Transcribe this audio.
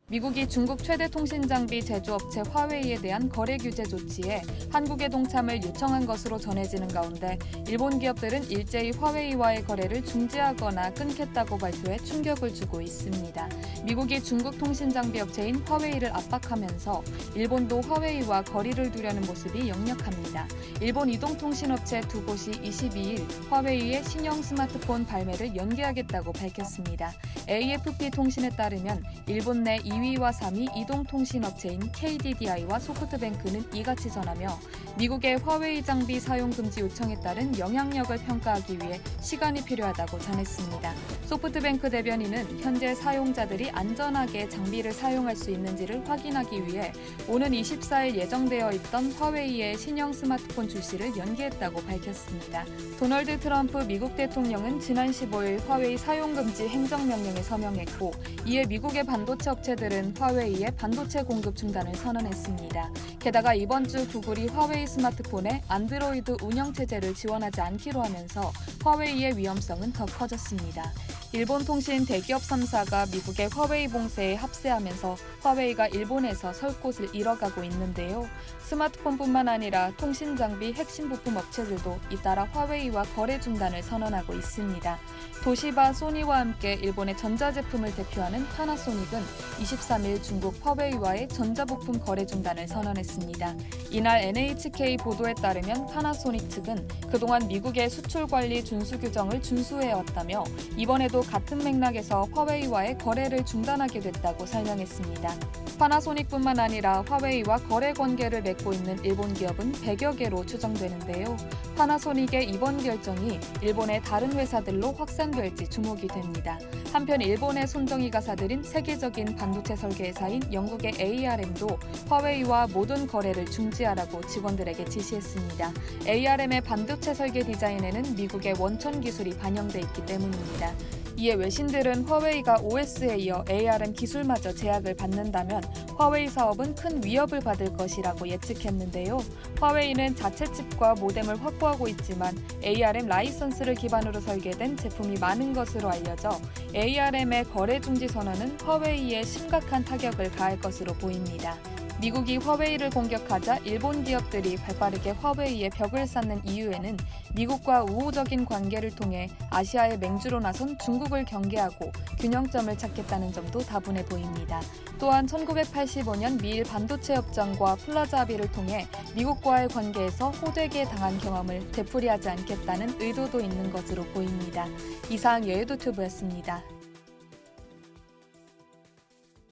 미국이 중국 최대 통신 장비 제조업체 화웨이에 대한 거래 규제 조치에 한국의 동참을 요청한 것으로 전해지는 가운데 일본 기업들은 일제히 화웨이와의 거래를 중지하거나 끊겠다고 발표해 충격을 주고 있습니다. 미국이 중국 통신 장비 업체인 화웨이를 압박하면서 일본도 화웨이와 거리를 두려는 모습이 역력합니다. 일본 이동통신업체 두 곳이 22일 화웨이의 신형 스마트폰 발매를 연기하겠다고 밝혔습니다. AFP 통신에 따르면 일본 내 2위와 3위 이동통신업체인 KDDI와 소프트뱅크는 이같이 전하며 미국의 화웨이 장비 사용 금지 요청에 따른 영향력을 평가하기 위해 시간이 필요하다고 전했습니다. 소프트뱅크 대변인은 현재 사용자들이 안전하게 장비를 사용할 수 있는지를 확인하기 위해 오는 24일 예정되어 있던 화웨이의 신형 스마트폰 출시를 연기했다고 밝혔습니다. 도널드 트럼프 미국 대통령은 지난 15일 화웨이 사용 금지 행정명령에 서명했고 이에 미국의 반도체 업체들은 화웨이의 반도체 공급 중단을 선언했습니다. 게다가 이번 주 구글이 화웨이 스마트폰에 안드로이드 운영체제를 지원하지 않기로 하면서 화웨이의 위험성은 더 커졌습니다. 일본 통신 대기업 3사가 미국의 화웨이 봉쇄에 합세하면서 화웨이가 일본에서 설 곳을 잃어가고 있는데요. 스마트폰뿐만 아니라 통신 장비 핵심 부품 업체들도 잇따라 화웨이와 거래 중단을 선언하고 있습니다. 도시바, 소니와 함께 일본의 전자제품을 대표하는 파나소닉은 23일 중국 화웨이와의 전자부품 거래 중단을 선언했습니다. 이날 NHK 보도에 따르면 파나소닉 측은 그동안 미국의 수출 관리 준수 규정을 준수해왔다며 이번에도 같은 맥락에서 화웨이와의 거래를 중단하게 됐다고 설명했습니다. 파나소닉뿐만 아니라 화웨이와 거래 관계를 맺고 있는 일본 기업은 100여 개로 추정되는데요. 파나소닉의 이번 결정이 일본의 다른 회사들로 확산될지 주목이 됩니다. 한편 일본의 손정희가 사들인 세계적인 반도체 설계 회사인 영국의 ARM도 화웨이와 모든 거래를 중지하라고 직원들에게 지시했습니다. ARM의 반도체 설계 디자인에는 미국의 원천 기술이 반영돼 있기 때문입니다. 이에 외신들은 화웨이가 OS에 이어 ARM 기술마저 제약을 받는다면 화웨이 사업은 큰 위협을 받을 것이라고 예측했는데요. 화웨이는 자체 칩과 모뎀을 확보하고 있지만 ARM 라이선스를 기반으로 설계된 제품이 많은 것으로 알려져 ARM의 거래 중지 선언은 화웨이에 심각한 타격을 가할 것으로 보입니다. 미국이 화웨이를 공격하자 일본 기업들이 발빠르게 화웨이에 벽을 쌓는 이유에는 미국과 우호적인 관계를 통해 아시아의 맹주로 나선 중국을 경계하고 균형점을 찾겠다는 점도 다분해 보입니다. 또한 1985년 미일 반도체 협정과 플라자 합의를 통해 미국과의 관계에서 호되게 당한 경험을 되풀이하지 않겠다는 의도도 있는 것으로 보입니다. 이상 여유도튜브였습니다.